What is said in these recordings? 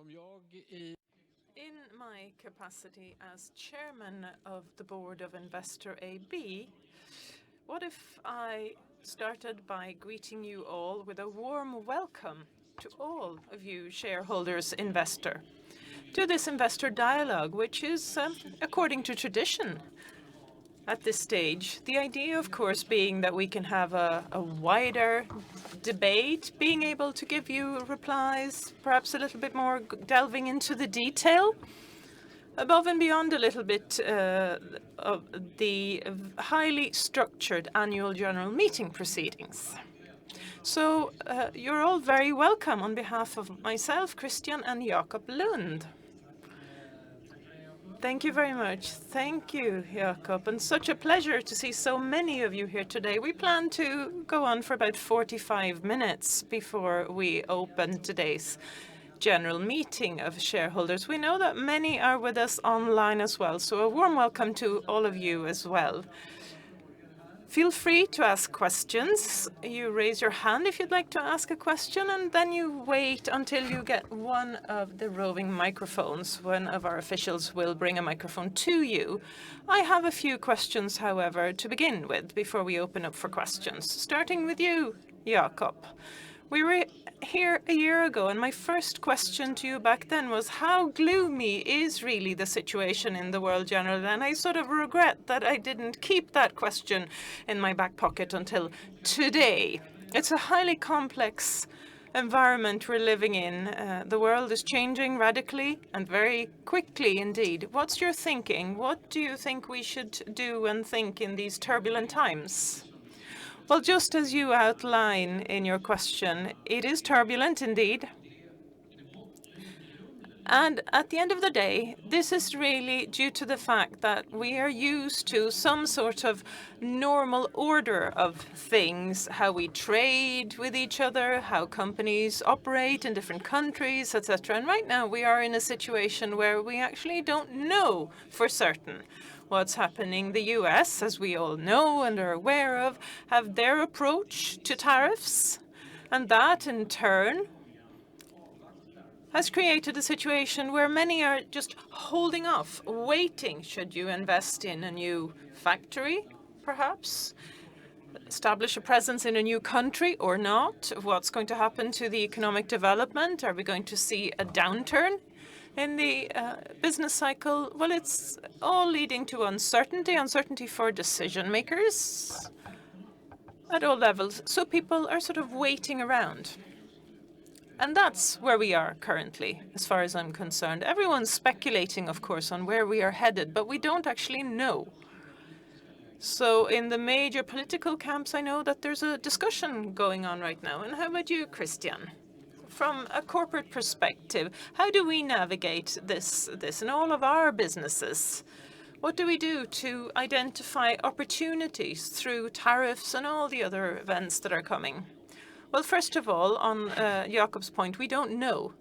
In my capacity as chairman of the board of Investor AB, what if I started by greeting you all with a warm welcome to all of you shareholders, investor, to this investor dialogue, which is according to tradition at this stage. The idea, of course, being that we can have a wider debate, being able to give you replies, perhaps a little bit more delving into the detail, above and beyond a little bit of the highly structured annual general meeting proceedings. So you're all very welcome on behalf of myself, Christian, and Jakob Lund. Thank you very much. Thank you, Jakob. And such a pleasure to see so many of you here today. We plan to go on for about 45 minutes before we open today's general meeting of shareholders. We know that many are with us online as well, so a warm welcome to all of you as well. Feel free to ask questions. You raise your hand if you'd like to ask a question, and then you wait until you get one of the roving microphones. One of our officials will bring a microphone to you. I have a few questions, however, to begin with before we open up for questions. Starting with you, Jakob. We were here a year ago, and my first question to you back then was, how gloomy is really the situation in the world generally? And I sort of regret that I didn't keep that question in my back pocket until today. It's a highly complex environment we're living in. The world is changing radically and very quickly indeed. What's your thinking? What do you think we should do and think in these turbulent times? Well, just as you outline in your question, it is turbulent indeed. And at the end of the day, this is really due to the fact that we are used to some sort of normal order of things, how we trade with each other, how companies operate in different countries, etc. And right now we are in a situation where we actually don't know for certain what's happening. The US, as we all know and are aware of, have their approach to tariffs, and that in turn has created a situation where many are just holding off, waiting. Should you invest in a new factory, perhaps? Establish a presence in a new country or not? What's going to happen to the economic development? Are we going to see a downturn in the business cycle? Well, it's all leading to uncertainty for decision makers at all levels. So people are sort of waiting around. And that's where we are currently, as far as I'm concerned. Everyone's speculating, of course, on where we are headed, but we don't actually know. So in the major political camps, I know that there's a discussion going on right now. And how about you, Christian? From a corporate perspective, how do we navigate this in all of our businesses? What do we do to identify opportunities through tariffs and all the other events that are coming? Well, first of all, on Jakob's point, we don't know.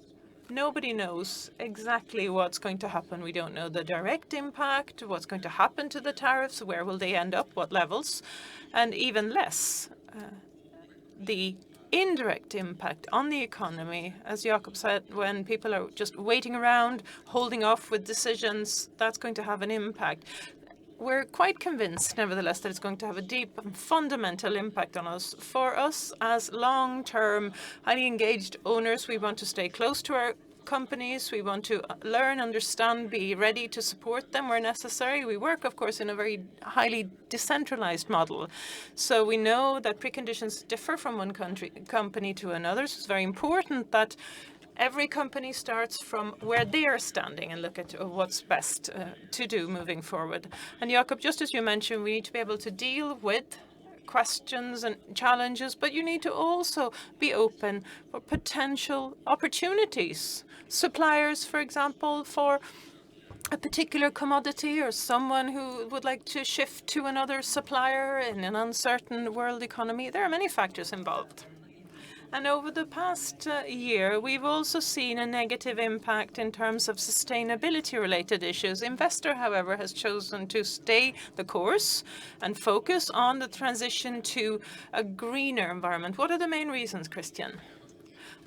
Nobody knows exactly what's going to happen. We don't know the direct impact, what's going to happen to the tariffs, where will they end up, what levels, and even less, the indirect impact on the economy. As Jakob said, when people are just waiting around, holding off with decisions, that's going to have an impact. We're quite convinced, nevertheless, that it's going to have a deep and fundamental impact on us. For us, as long-term, highly engaged owners, we want to stay close to our companies. We want to learn, understand, be ready to support them where necessary. We work, of course, in a very highly decentralized model. So we know that preconditions differ from one company to another. So it's very important that every company starts from where they are standing and look at what's best to do moving forward. And Jakob, just as you mentioned, we need to be able to deal with questions and challenges, but you need to also be open for potential opportunities. Suppliers, for example, for a particular commodity, or someone who would like to shift to another supplier in an uncertain world economy. There are many factors involved. And over the past year, we've also seen a negative impact in terms of sustainability-related issues. Investor, however, has chosen to stay the course and focus on the transition to a greener environment. What are the main reasons, Christian?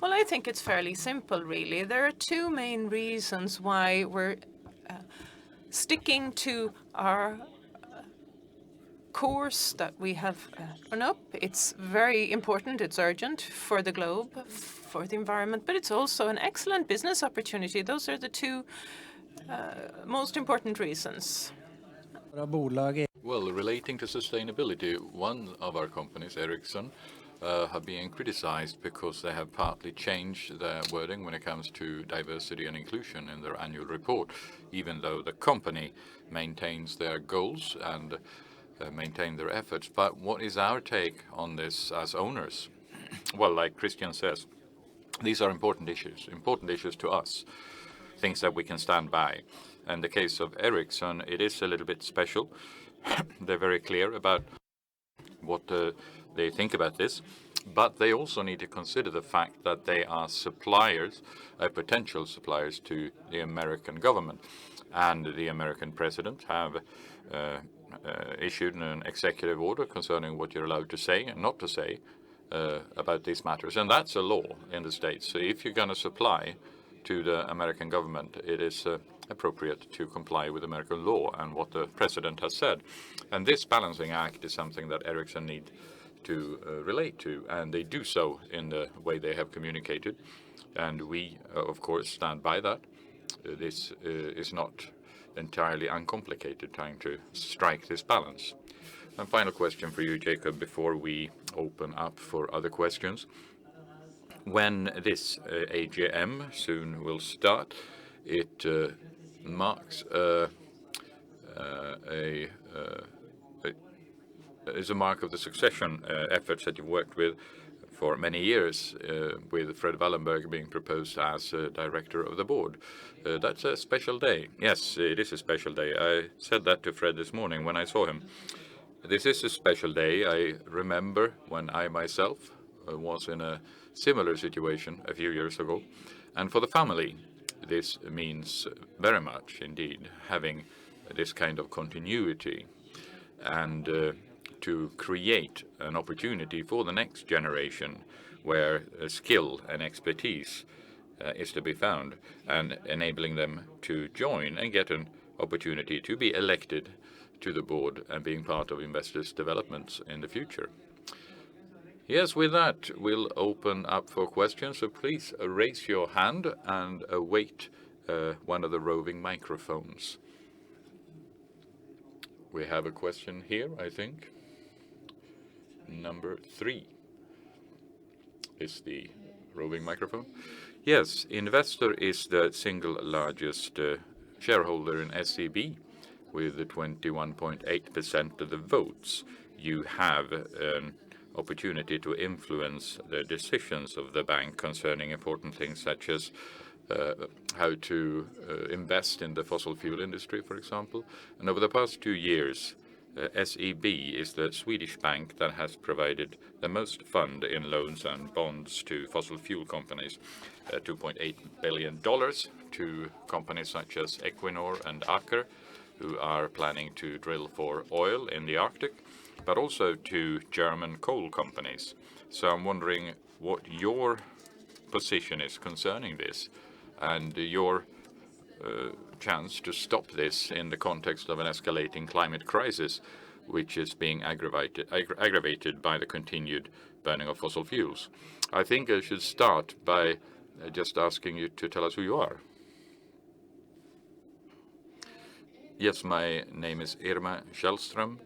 Well, I think it's fairly simple, really. There are two main reasons why we're sticking to our course that we have run up. It's very important, it's urgent for the globe, for the environment, but it's also an excellent business opportunity. Those are the two most important reasons. Well, relating to sustainability, one of our companies, Ericsson, have been criticized because they have partly changed their wording when it comes to diversity and inclusion in their annual report, even though the company maintains their goals and maintain their efforts. But what is our take on this as owners? Well, like Christian says, these are important issues to us, things that we can stand by. In the case of Ericsson, it is a little bit special. They're very clear about what they think about this, but they also need to consider the fact that they are suppliers, potential suppliers to the American government. And the American president have issued an executive order concerning what you're allowed to say and not to say about these matters. And that's a law in the States. So if you're going to supply to the American government, it is appropriate to comply with American law and what the president has said. And this balancing act is something that Ericsson need to relate to, and they do so in the way they have communicated. And we, of course, stand by that. This is not entirely uncomplicated, trying to strike this balance. And final question for you, Jacob, before we open up for other questions. When this AGM soon will start, it marks is a mark of the succession efforts that you've worked with for many years, with Fred Wallenberg being proposed as director of the board. That's a special day. Yes, it is a special day. I said that to Fred this morning when I saw him. This is a special day. I remember when I myself was in a similar situation a few years ago. And for the family, this means very much indeed, having this kind of continuity and to create an opportunity for the next generation where skill and expertise is to be found, and enabling them to join and get an opportunity to be elected to the board and being part of investors' developments in the future. Yes, with that, we'll open up for questions. So please raise your hand and await one of the roving microphones. We have a question here, I think. Number 3 is the roving microphone. Yes, Investor is the single largest shareholder in SEB with 21.8% of the votes. You have an opportunity to influence the decisions of the bank concerning important things such as how to invest in the fossil fuel industry, for example. And over the past 2 years, SEB is the Swedish bank that has provided the most fund in loans and bonds to fossil fuel companies, $2.8 billion to companies such as Equinor and Aker, who are planning to drill for oil in the Arctic, but also to German coal companies. So I'm wondering what your position is concerning this and your chance to stop this in the context of an escalating climate crisis, which is being aggravated by the continued burning of fossil fuels. I think I should start by just asking you to tell us who you are. Yes, my name is Irma Källström,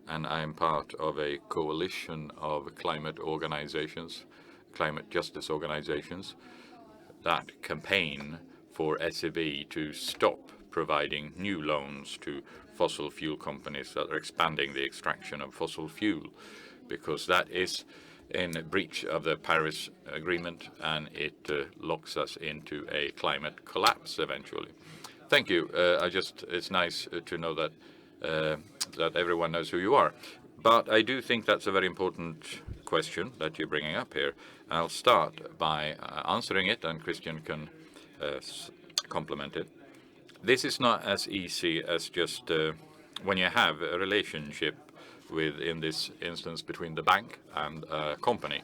and I am part of a coalition of climate organizations, climate justice organizations, that campaign for SEB to stop providing new loans to fossil fuel companies that are expanding the extraction of fossil fuel, because that is in breach of the Paris Agreement, and it locks us into a climate collapse eventually. Thank you. It's nice to know that that everyone knows who you are. But I do think that's a very important question that you're bringing up here. I'll start by answering it, and Christian can complement it. This is not as easy as just when you have a relationship with, in this instance, between the bank and a company.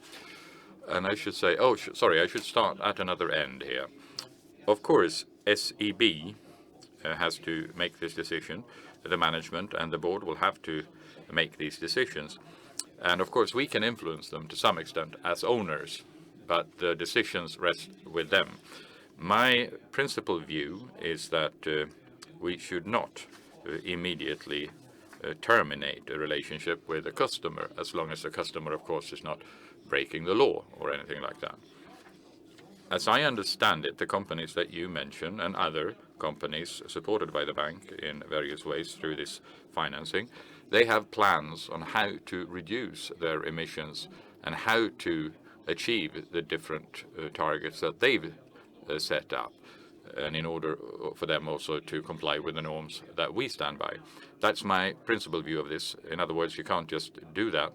And I should say, sorry, I should start at another end here. Of course, SEB has to make this decision. The management and the board will have to make these decisions. And of course, we can influence them to some extent as owners, but the decisions rest with them. My principal view is that we should not immediately terminate a relationship with a customer, as long as the customer, of course, is not breaking the law or anything like that. As I understand it, the companies that you mention and other companies supported by the bank in various ways through this financing, they have plans on how to reduce their emissions and how to achieve the different targets that they've set up, and in order for them also to comply with the norms that we stand by. That's my principal view of this. In other words, you can't just do that,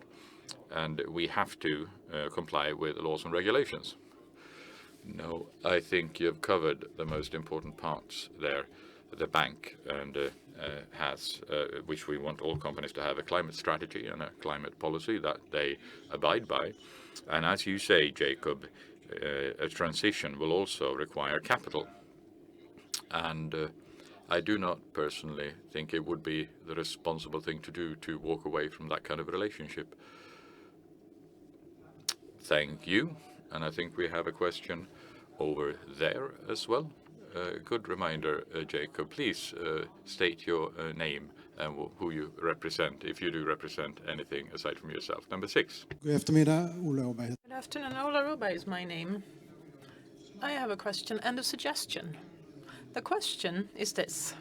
and we have to comply with laws and regulations. No, I think you've covered the most important parts there. The bank has, which we want all companies to have, a climate strategy and a climate policy that they abide by. And as you say, Jacob, a transition will also require capital. And I do not personally think it would be the responsible thing to do to walk away from that kind of relationship. Thank you. And I think we have a question over there as well. Good reminder, Jacob. Please state your name and who you represent, if you do represent anything aside from yourself. Number 6. God eftermiddag, Ola Åberg. Good afternoon, Ola Ruba is my name. I have a question and a suggestion. The question is this.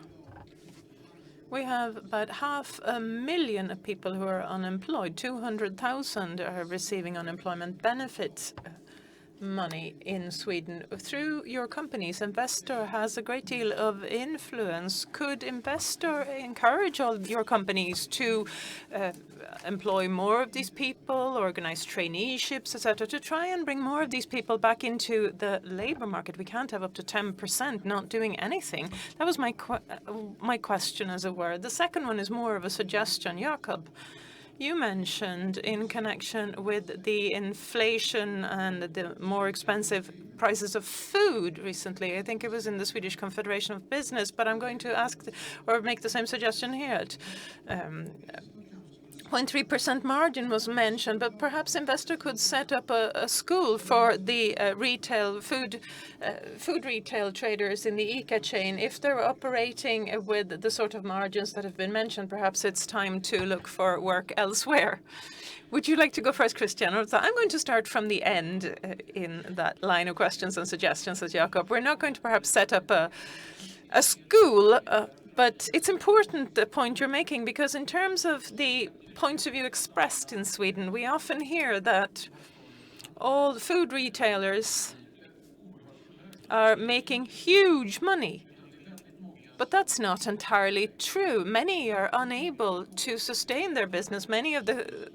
We have about 500,000 people who are unemployed. 200,000 are receiving unemployment benefits money in Sweden. Through your companies, Investor has a great deal of influence. Could Investor encourage all your companies to employ more of these people, organize traineeships, etc., to try and bring more of these people back into the labor market? We can't have up to 10% not doing anything. That was my question, as it were. The second one is more of a suggestion. Jakob, you mentioned in connection with the inflation and the more expensive prices of food recently. I think it was in the Swedish Confederation of Business, but I'm going to ask or make the same suggestion here. 0.3% margin was mentioned, but perhaps Investor could set up a school for the food retail traders in the ICA chain. If they're operating with the sort of margins that have been mentioned, perhaps it's time to look for work elsewhere. Would you like to go first, Christian? I'm going to start from the end in that line of questions and suggestions, as Jakob. We're not going to perhaps set up a school, but it's important, the point you're making, because in terms of the points of view expressed in Sweden, we often hear that all the food retailers are making huge money. But that's not entirely true. Many are unable to sustain their business. Many of the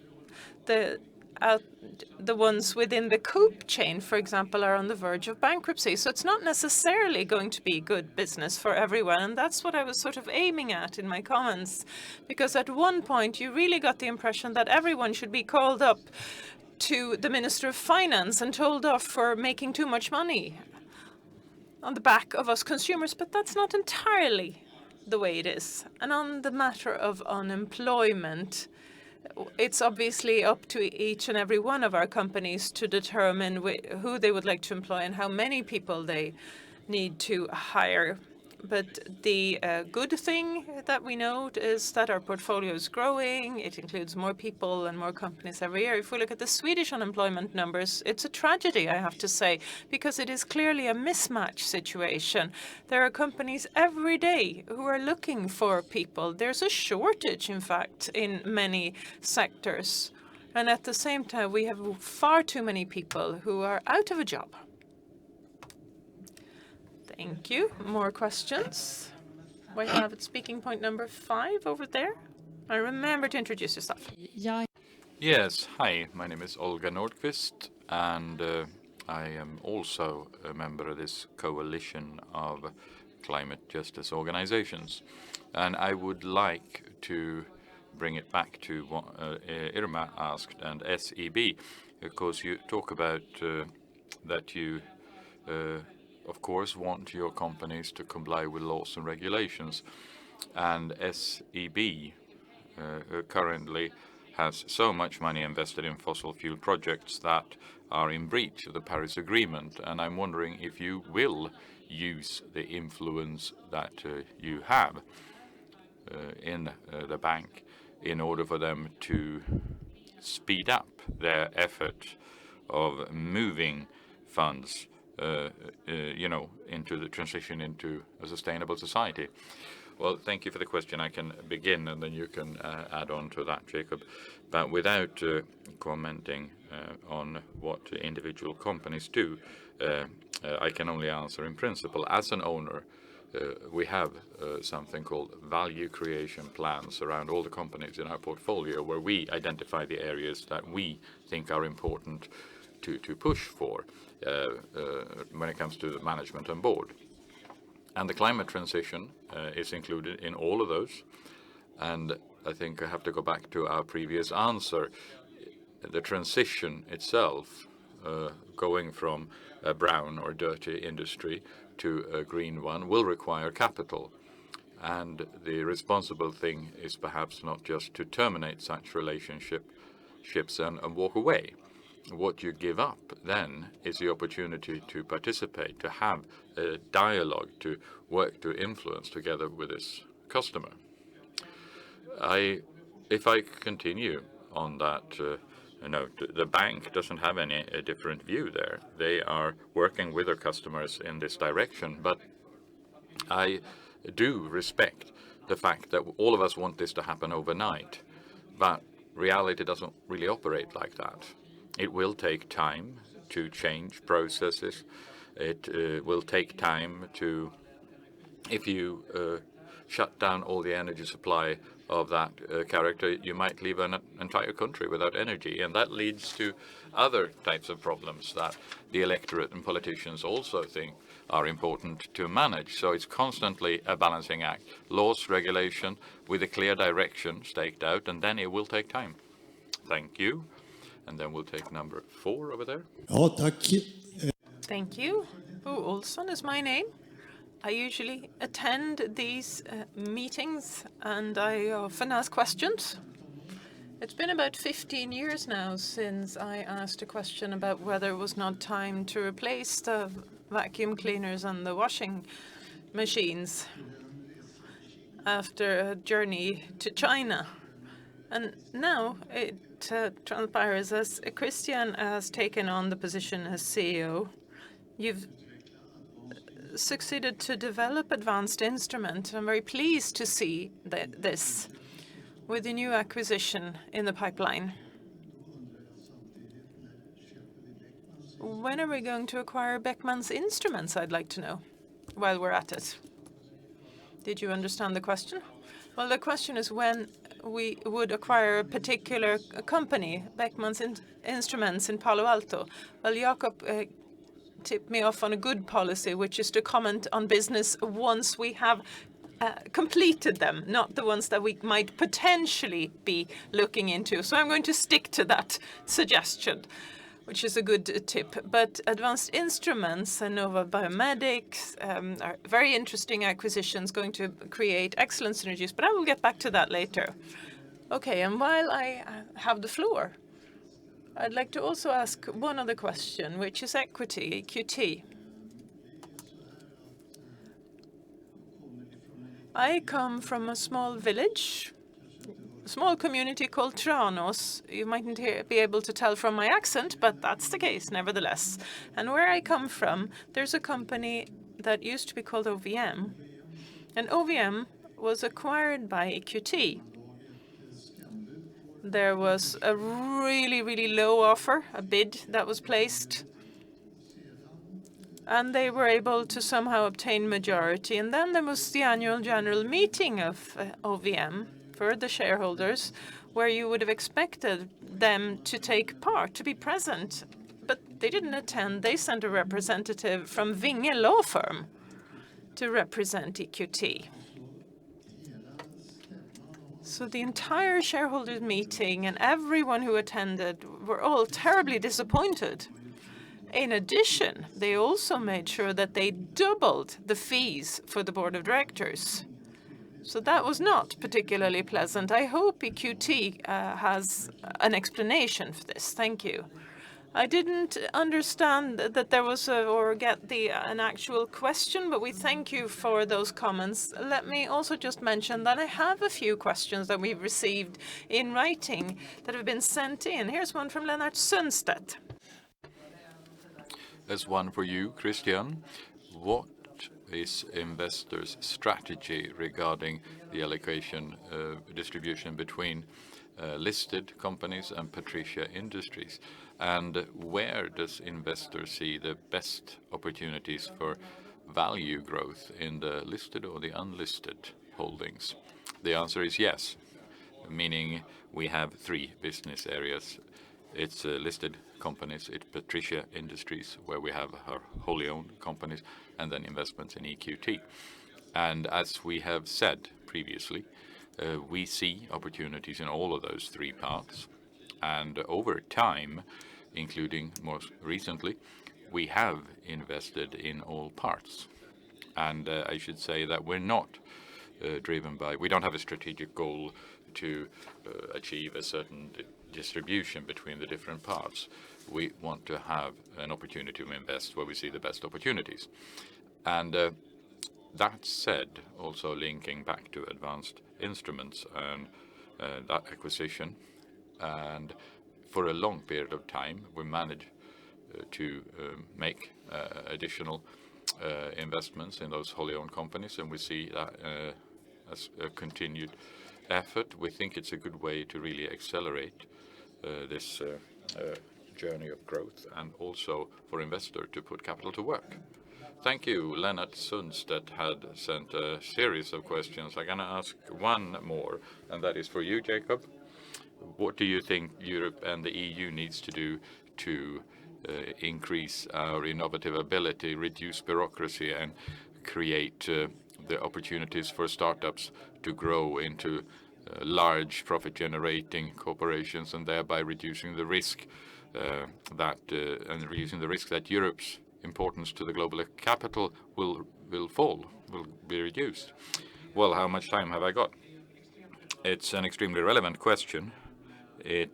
ones within the Coop chain, for example, are on the verge of bankruptcy. So it's not necessarily going to be good business for everyone. And that's what I was sort of aiming at in my comments. Because at one point, you really got the impression that everyone should be called up to the Minister of Finance and told off for making too much money on the back of us consumers. But that's not entirely the way it is. And on the matter of unemployment, it's obviously up to each and every one of our companies to determine who they would like to employ and how many people they need to hire. But the good thing that we note is that our portfolio is growing. It includes more people and more companies every year. If we look at the Swedish unemployment numbers, it's a tragedy, I have to say, because it is clearly a mismatch situation. There are companies every day who are looking for people. There's a shortage, in fact, in many sectors. And at the same time, we have far too many people who are out of a job. Thank you. More questions? We have at speaking point number 5 over there. And remember to introduce yourself. Yes, hi, my name is Olga Nordqvist, and I am also a member of this coalition of climate justice organizations. And I would like to bring it back to what Irma asked and SEB, because you talk about that you, of course, want your companies to comply with laws and regulations. And SEB currently has so much money invested in fossil fuel projects that are in breach of the Paris Agreement. And I'm wondering if you will use the influence that you have in the bank in order for them to speed up their effort of moving funds, into the transition into a sustainable society. Well, thank you for the question. I can begin, and then you can add on to that, Jacob. But without commenting on what individual companies do, I can only answer in principle. As an owner, we have something called value creation plans around all the companies in our portfolio, where we identify the areas that we think are important to push for when it comes to the management and board. And the climate transition is included in all of those. And I think I have to go back to our previous answer. The transition itself, going from a brown or dirty industry to a green one, will require capital. And the responsible thing is perhaps not just to terminate such relationships and walk away. What you give up then is the opportunity to participate, to have a dialogue, to work, to influence together with this customer. If I continue on that, the bank doesn't have any different view there. They are working with their customers in this direction, but I do respect the fact that all of us want this to happen overnight, but reality doesn't really operate like that. It will take time to change processes. It will take time to, if you shut down all the energy supply of that character, you might leave an entire country without energy. And that leads to other types of problems that the electorate and politicians also think are important to manage. So it's constantly a balancing act. Laws, regulation, with a clear direction staked out, and then it will take time. Thank you. And then we'll take number 4 over there. Ja, tack. Thank you. Bo Olsson is my name. I usually attend these meetings, and I often ask questions. It's been about 15 years now since I asked a question about whether it was not time to replace the vacuum cleaners and the washing machines after a journey to China. And now it transpires as Christian has taken on the position as CEO. You've succeeded to develop advanced instrument. I'm very pleased to see this with the new acquisition in the pipeline. When are we going to acquire Beckman's instruments, I'd like to know, while we're at it? Did you understand the question? Well, the question is when we would acquire a particular company, Beckman's Instruments in Palo Alto. Well, Jakob tipped me off on a good policy, which is to comment on business once we have completed them, not the ones that we might potentially be looking into. So I'm going to stick to that suggestion, which is a good tip. But Advanced Instruments and Nova Biomedics are very interesting acquisitions, going to create excellent synergies, but I will get back to that later. Okay, and while I have the floor, I'd like to also ask one other question, which is equity, EQT. I come from a small village, a small community called Tranås. You mightn't be able to tell from my accent, but that's the case nevertheless. And where I come from, there's a company that used to be called OVM. And OVM was acquired by EQT. There was a really, really low offer, a bid that was placed. And they were able to somehow obtain majority. And then there was the annual general meeting of OVM for the shareholders, where you would have expected them to take part, to be present. But they didn't attend. They sent a representative from Vinge Law Firm to represent EQT. So the entire shareholders meeting and everyone who attended were all terribly disappointed. In addition, they also made sure that they doubled the fees for the board of directors. So that was not particularly pleasant. I hope EQT has an explanation for this. Thank you. I didn't understand that there was or get an actual question, but we thank you for those comments. Let me also just mention that I have a few questions that we've received in writing that have been sent in. Here's one from Lennart Sundstedt. There's one for you, Christian. What is investors' strategy regarding the allocation distribution between listed companies and Patricia Industries? And where does investors see the best opportunities for value growth in the listed or the unlisted holdings? The answer is yes, meaning we have three business areas. It's listed companies, it's Patricia Industries, where we have our wholly owned companies, and then investments in EQT. And as we have said previously, we see opportunities in all of those three parts. And over time, including most recently, we have invested in all parts. And I should say that we're not driven by, we don't have a strategic goal to achieve a certain distribution between the different parts. We want to have an opportunity to invest where we see the best opportunities. And that said, also linking back to advanced instruments and that acquisition, and for a long period of time, we managed to make additional investments in those wholly owned companies, and we see that as a continued effort. We think it's a good way to really accelerate this journey of growth, and also for investor to put capital to work. Thank you. Lennart Sundstedt had sent a series of questions. I'm going to ask one more, and that is for you, Jacob. What do you think Europe and the EU needs to do to increase our innovative ability, reduce bureaucracy, and create the opportunities for startups to grow into large profit-generating corporations, and thereby reducing the risk that Europe's importance to the global capital will be reduced? Well, how much time have I got? It's an extremely relevant question. In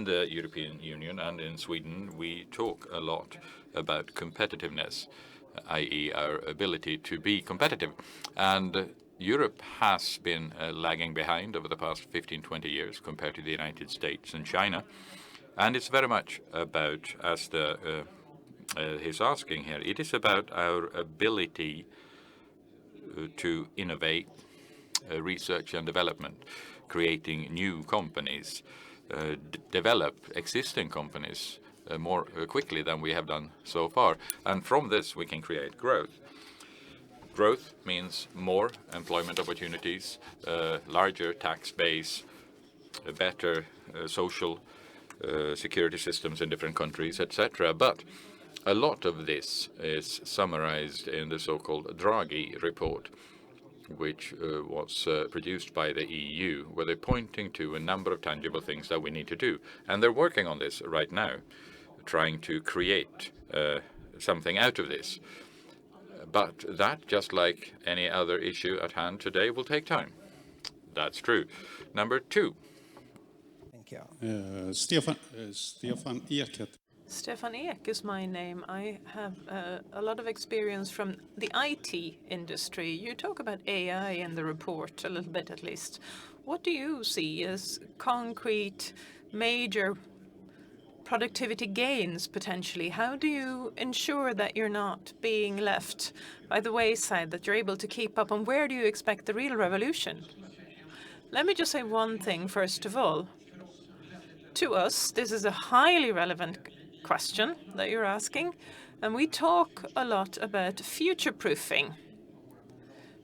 the European Union and in Sweden, we talk a lot about competitiveness, i.e. our ability to be competitive. And Europe has been lagging behind over the past 15-20 years compared to the United States and China. And it's very much about, as he's asking here, it is about our ability to innovate, research and development, creating new companies, develop existing companies more quickly than we have done so far. And from this, we can create growth. Growth means more employment opportunities, larger tax base, better social security systems in different countries, etc. But a lot of this is summarized in the so-called Draghi report, which was produced by the EU, where they're pointing to a number of tangible things that we need to do. And they're working on this right now, trying to create something out of this. But that, just like any other issue at hand today, will take time. That's true. Number two. Thank you. Stefan Ek. Stefan Ek is my name. I have a lot of experience from the IT industry. You talk about AI in the report, a little bit at least. What do you see as concrete, major productivity gains potentially? How do you ensure that you're not being left by the wayside, that you're able to keep up? And where do you expect the real revolution? Let me just say one thing, first of all. To us, this is a highly relevant question that you're asking, and we talk a lot about future-proofing,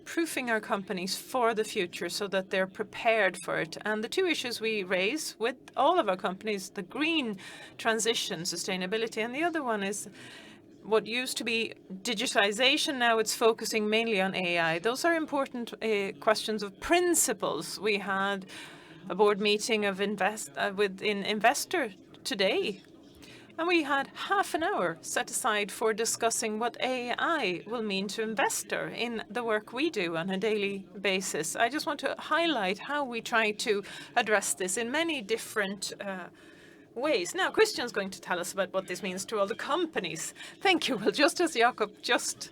proofing our companies for the future so that they're prepared for it. And the two issues we raise with all of our companies, the green transition, sustainability, and the other one is what used to be digitalization, now it's focusing mainly on AI. Those are important questions of principles. We had a board meeting of within Investor today, and we had half an hour set aside for discussing what AI will mean to investor in the work we do on a daily basis. I just want to highlight how we try to address this in many different ways. Now, Christian's going to tell us about what this means to all the companies. Thank you. Well, just as Jakob just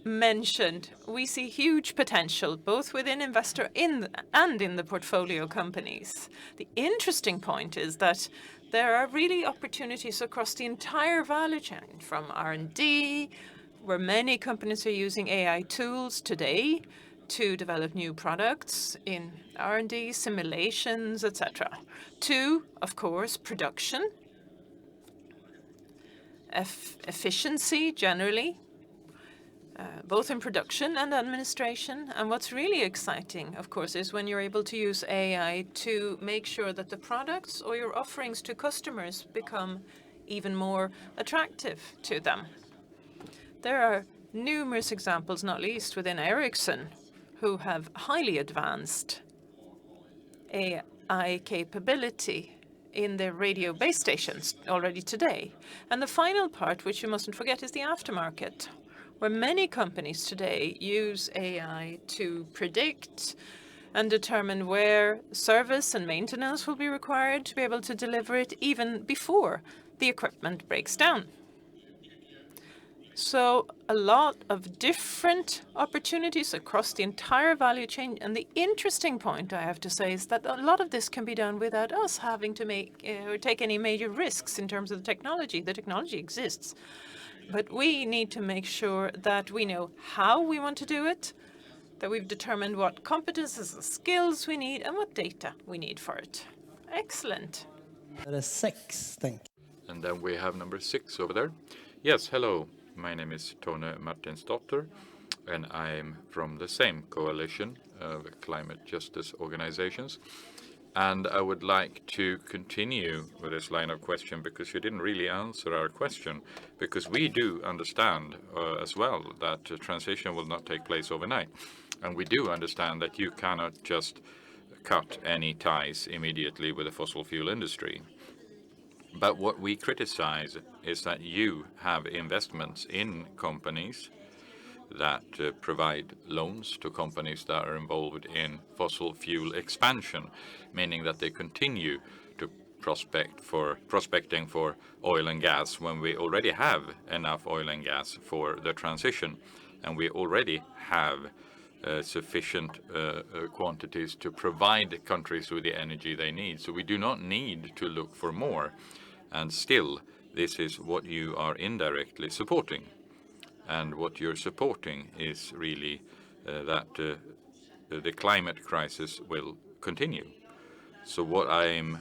mentioned, we see huge potential both within investor and in the portfolio companies. The interesting point is that there are really opportunities across the entire value chain, from R&D, where many companies are using AI tools today to develop new products in R&D, simulations, etc., to, of course, production, efficiency generally, both in production and administration. And what's really exciting, of course, is when you're able to use AI to make sure that the products or your offerings to customers become even more attractive to them. There are numerous examples, not least within Ericsson, who have highly advanced AI capability in their radio base stations already today. And the final part, which you mustn't forget, is the aftermarket, where many companies today use AI to predict and determine where service and maintenance will be required to be able to deliver it even before the equipment breaks down. So a lot of different opportunities across the entire value chain. And the interesting point, I have to say, is that a lot of this can be done without us having to make or take any major risks in terms of the technology. The technology exists. But we need to make sure that we know how we want to do it, that we've determined what competences and skills we need, and what data we need for it. Excellent. Six, thank you. And then we have number 6 over there. Yes, hello. My name is Tone Martinsdotter, and I'm from the same coalition of climate justice organizations. And I would like to continue with this line of question, because you didn't really answer our question, because we do understand as well that transition will not take place overnight. And we do understand that you cannot just cut any ties immediately with the fossil fuel industry. But what we criticize is that you have investments in companies that provide loans to companies that are involved in fossil fuel expansion, meaning that they continue to prospecting for oil and gas when we already have enough oil and gas for the transition, and we already have sufficient quantities to provide countries with the energy they need. So we do not need to look for more. And still, this is what you are indirectly supporting. And what you're supporting is really that the climate crisis will continue. So what I'm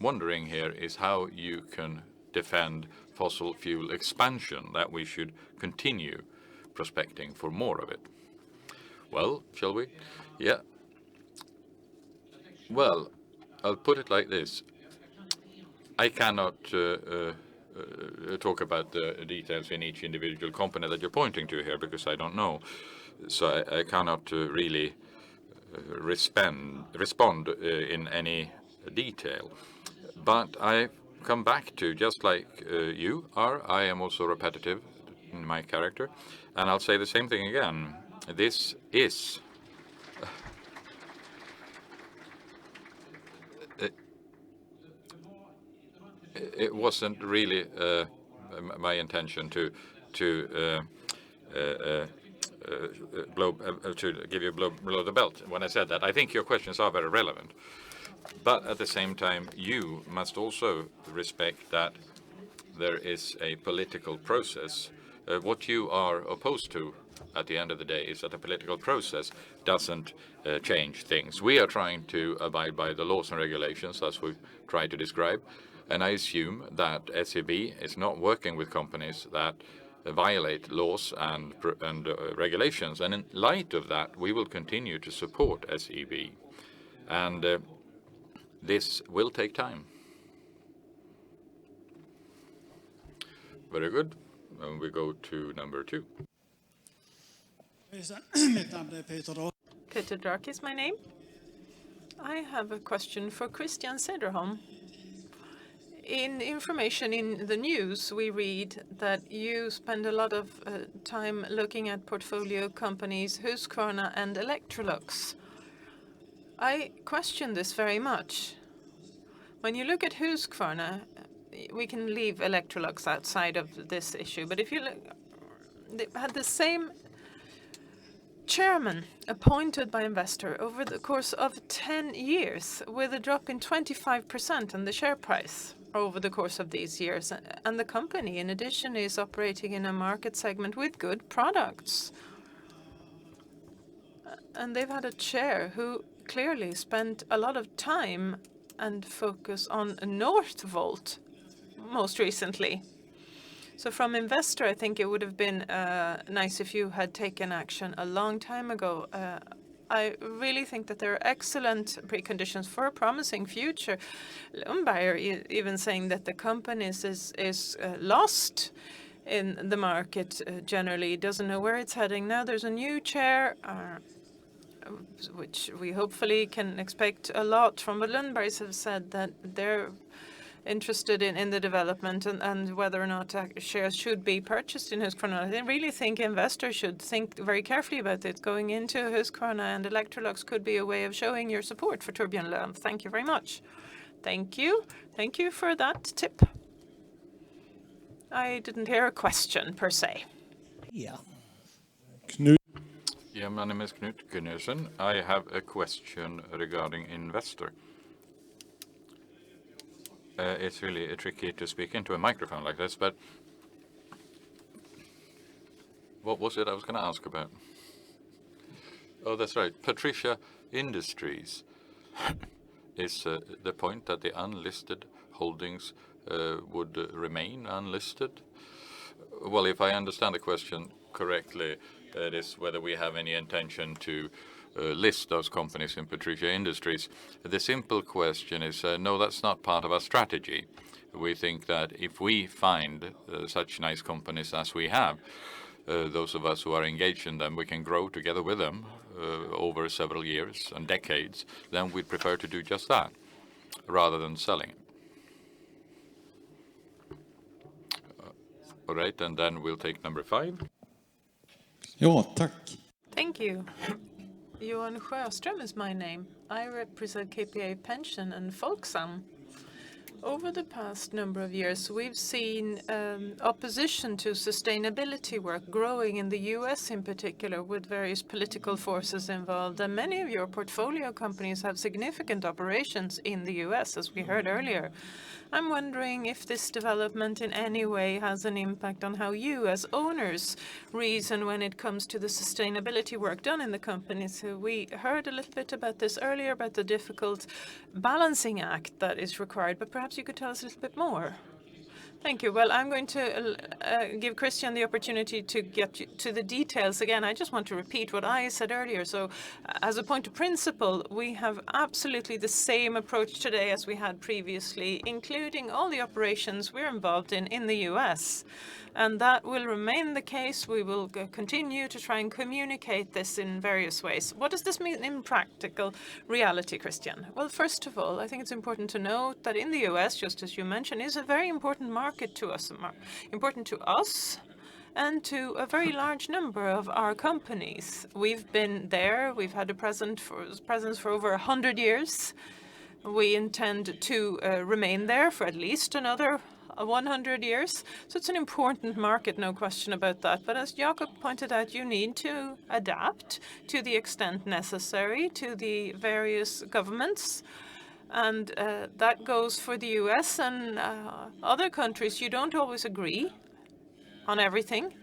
wondering here is how you can defend fossil fuel expansion, that we should continue prospecting for more of it. Well, shall we? Yeah. Well, I'll put it like this. I cannot talk about the details in each individual company that you're pointing to here, because I don't know. So I cannot really respond in any detail. But I come back to, just like you are, I am also repetitive in my character. And I'll say the same thing again. This is it wasn't really my intention to give you a blow below the belt when I said that. I think your questions are very relevant, but at the same time, you must also respect that there is a political process. What you are opposed to at the end of the day is that the political process doesn't change things. We are trying to abide by the laws and regulations, as we've tried to describe. And I assume that SEB is not working with companies that violate laws and regulations. And in light of that, we will continue to support SEB. And this will take time. Very good. And we go to number 2. Peter Dark is my name. I have a question for Christian Cederholm. In information in the news, we read that you spend a lot of time looking at portfolio companies Husqvarna and Electrolux. I question this very much. When you look at Husqvarna, we can leave Electrolux outside of this issue, but if you look, they had the same chairman appointed by investor over the course of 10 years with a drop in 25% in the share price over the course of these years. And the company, in addition, is operating in a market segment with good products. And they've had a chair who clearly spent a lot of time and focus on Northvolt most recently. So from investor, I think it would have been nice if you had taken action a long time ago. I really think that there are excellent preconditions for a promising future. Lundberg even saying that the company is lost in the market generally, doesn't know where it's heading. Now there's a new chair, which we hopefully can expect a lot from. But Lundbergs have said that they're interested in the development and whether or not shares should be purchased in Husqvarna. I really think investors should think very carefully about it. Going into Husqvarna and Electrolux could be a way of showing your support for Torbjörn Löf. Thank you very much. Thank you. Thank you for that tip. I didn't hear a question per se. Yeah. Yeah, my name is Knut Gunnarsson. I have a question regarding investor. It's really tricky to speak into a microphone like this, but what was it I was going to ask about? Oh, that's right. Patricia Industries. Is the point that the unlisted holdings would remain unlisted? Well, if I understand the question correctly, it is whether we have any intention to list those companies in Patricia Industries. The simple question is, no, that's not part of our strategy. We think that if we find such nice companies as we have, those of us who are engaged in them, we can grow together with them over several years and decades, then we'd prefer to do just that rather than selling it. All right, and then we'll take number 5. Ja, tack. Thank you. Johan Sjöström is my name. I represent KPA Pension and Folksam. Over the past number of years, we've seen opposition to sustainability work growing in the US in particular, with various political forces involved. And many of your portfolio companies have significant operations in the US, as we heard earlier. I'm wondering if this development in any way has an impact on how you as owners reason when it comes to the sustainability work done in the companies. We heard a little bit about this earlier, about the difficult balancing act that is required, but perhaps you could tell us a little bit more. Thank you. Well, I'm going to give Christian the opportunity to get to the details again. I just want to repeat what I said earlier. So as a point of principle, we have absolutely the same approach today as we had previously, including all the operations we're involved in the US. And that will remain the case. We will continue to try and communicate this in various ways. What does this mean in practical reality, Christian? Well, first of all, I think it's important to note that in the US, just as you mentioned, is a very important market to us, important to us and to a very large number of our companies. We've been there. We've had a presence for over 100 years. We intend to remain there for at least another 100 years. So it's an important market, no question about that. But as Jakob pointed out, you need to adapt to the extent necessary to the various governments. And that goes for the US and other countries. You don't always agree on everything.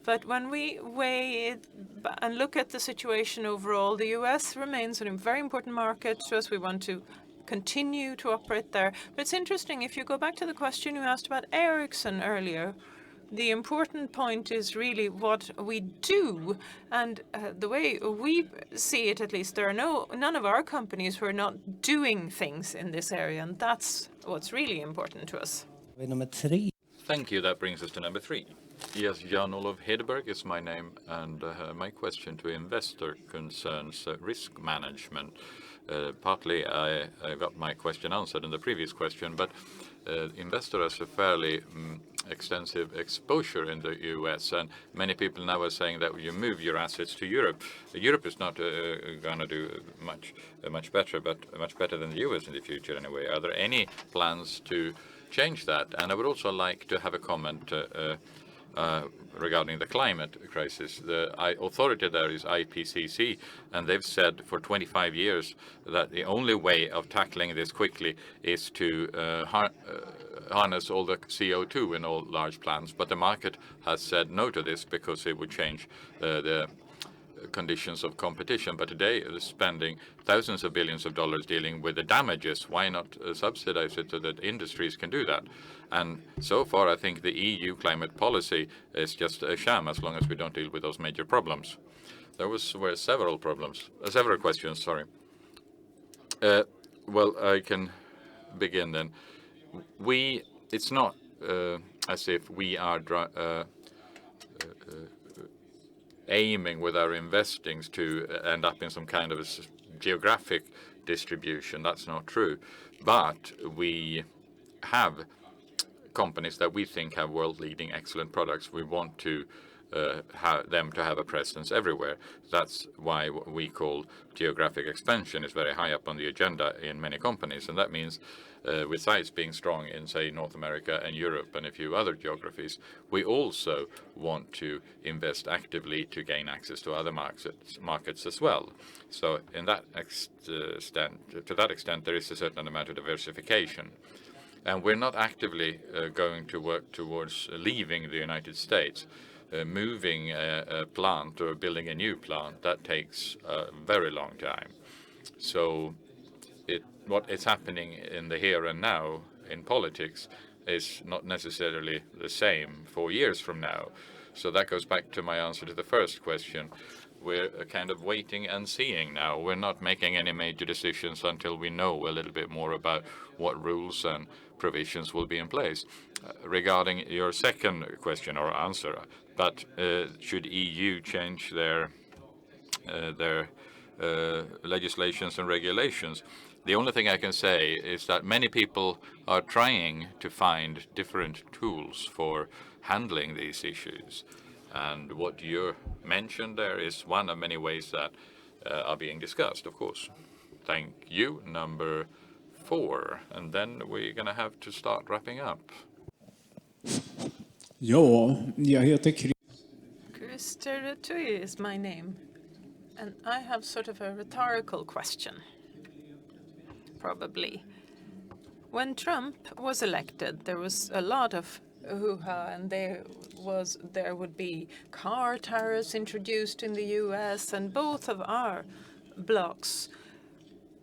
But when we weigh it and look at the situation overall, the US remains a very important market to us. We want to continue to operate there. But it's interesting, if you go back to the question you asked about Ericsson earlier, the important point is really what we do. And the way we see it, at least, there are none of our companies who are not doing things in this area. And that's what's really important to us. Thank you. That brings us to number 3. Yes, Jan-Olof Hedberg is my name, and my question to investor concerns risk management. Partly I got my question answered in the previous question, but investor has a fairly extensive exposure in the US, and many people now are saying that you move your assets to Europe. Europe is not going to do much better, but much better than the US in the future anyway. Are there any plans to change that? And I would also like to have a comment regarding the climate crisis. The authority there is IPCC, and they've said for 25 years that the only way of tackling this quickly is to harness all the CO2 in all large plants. But the market has said no to this because it would change the conditions of competition. But today they're spending thousands of billions of dollars dealing with the damages. Why not subsidize it so that industries can do that? And so far, I think the EU climate policy is just a sham as long as we don't deal with those major problems. There were several questions, sorry. Well, I can begin then. It's not as if we are aiming with our investings to end up in some kind of a geographic distribution. That's not true. But we have companies that we think have world-leading excellent products. We want to have them to have a presence everywhere. That's why what we call geographic expansion is very high up on the agenda in many companies. And that means besides being strong in, say, North America and Europe and a few other geographies, we also want to invest actively to gain access to other markets as well. So in that to that extent, there is a certain amount of diversification. And we're not actively going to work towards leaving the United States. Moving a plant or building a new plant, that takes a very long time. So what is happening in the here and now in politics is not necessarily the same 4 years from now. So that goes back to my answer to the first question. We're kind of waiting and seeing now. We're not making any major decisions until we know a little bit more about what rules and provisions will be in place. Regarding your second question or answer, but should EU change their legislations and regulations? The only thing I can say is that many people are trying to find different tools for handling these issues. And what you mentioned there is one of many ways that are being discussed, of course. Thank you. Number 4. And then we're going to have to start wrapping up. Ja, jag heter Christer Tui is my name. And I have sort of a rhetorical question. Probably. When Trump was elected, there was a lot of hoo-ha, and there would be car tariffs introduced in the US, and both of our blocs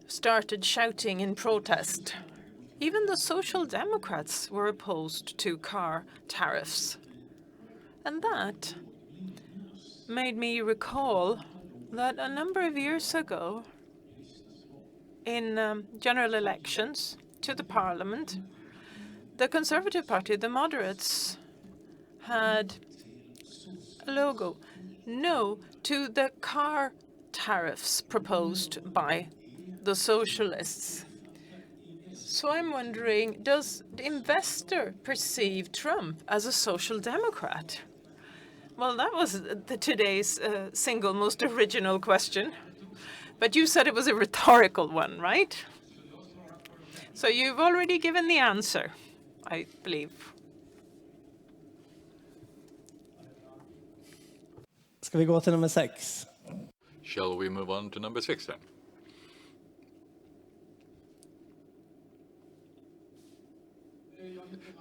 started shouting in protest. Even the Social Democrats were opposed to car tariffs. And that made me recall that a number of years ago, in general elections to the parliament, the Conservative Party, the moderates, had a logo, no to the car tariffs proposed by the socialists. So I'm wondering, does the investor perceive Trump as a social democrat? Well, that was today's single most original question. But you said it was a rhetorical one, right? So you've already given the answer, I believe. Ska vi gå till nummer 6? Shall we move on to number 6 then?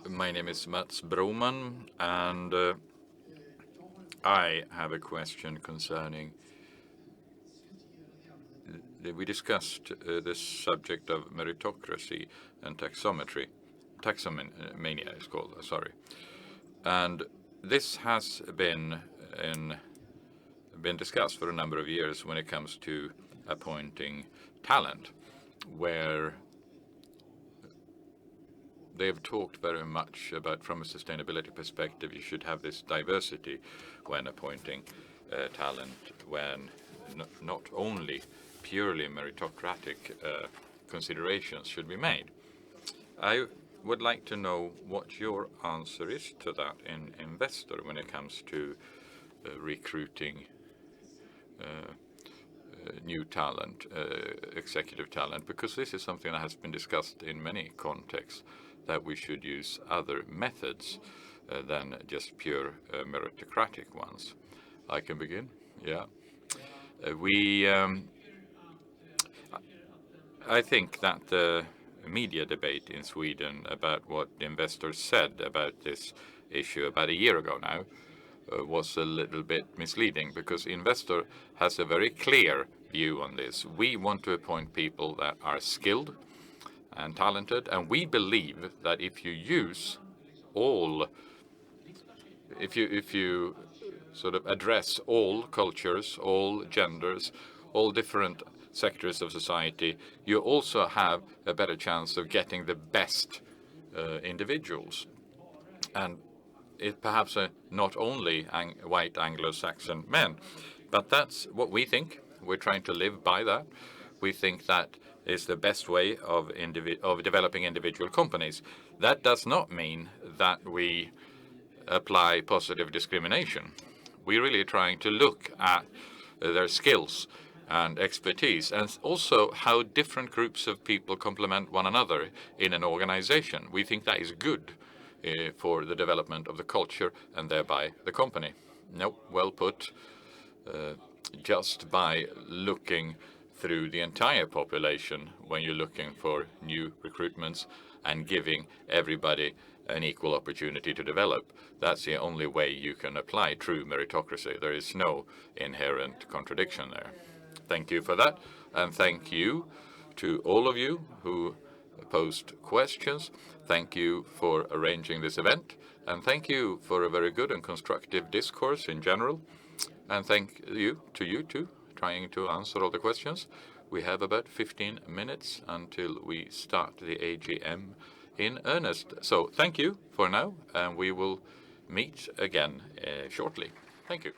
My name is Mats Broman, and I have a question concerning we discussed this subject of meritocracy and taxonomy is called, sorry. And this has been discussed for a number of years when it comes to appointing talent, where they've talked very much about, from a sustainability perspective, you should have this diversity when appointing talent, when not only purely meritocratic considerations should be made. I would like to know what your answer is to that in Investor when it comes to recruiting new talent, executive talent, because this is something that has been discussed in many contexts, that we should use other methods than just pure meritocratic ones. I can begin? Yeah. I think that the media debate in Sweden about what the investors said about this issue about a year ago now was a little bit misleading, because investor has a very clear view on this. We want to appoint people that are skilled and talented, and we believe that if you sort of address all cultures, all genders, all different sectors of society, you also have a better chance of getting the best individuals. And it perhaps not only white Anglo-Saxon men, but that's what we think. We're trying to live by that. We think that is the best way of developing individual companies. That does not mean that we apply positive discrimination. We're really trying to look at their skills and expertise, and also how different groups of people complement one another in an organization. We think that is good for the development of the culture and thereby the company. No, well put. Just by looking through the entire population when you're looking for new recruitments and giving everybody an equal opportunity to develop, that's the only way you can apply true meritocracy. There is no inherent contradiction there. Thank you for that, and thank you to all of you who posed questions. Thank you for arranging this event, and thank you for a very good and constructive discourse in general. And thank you too, trying to answer all the questions. We have about 15 minutes until we start the AGM in earnest. So thank you for now, and we will meet again shortly. Thank you.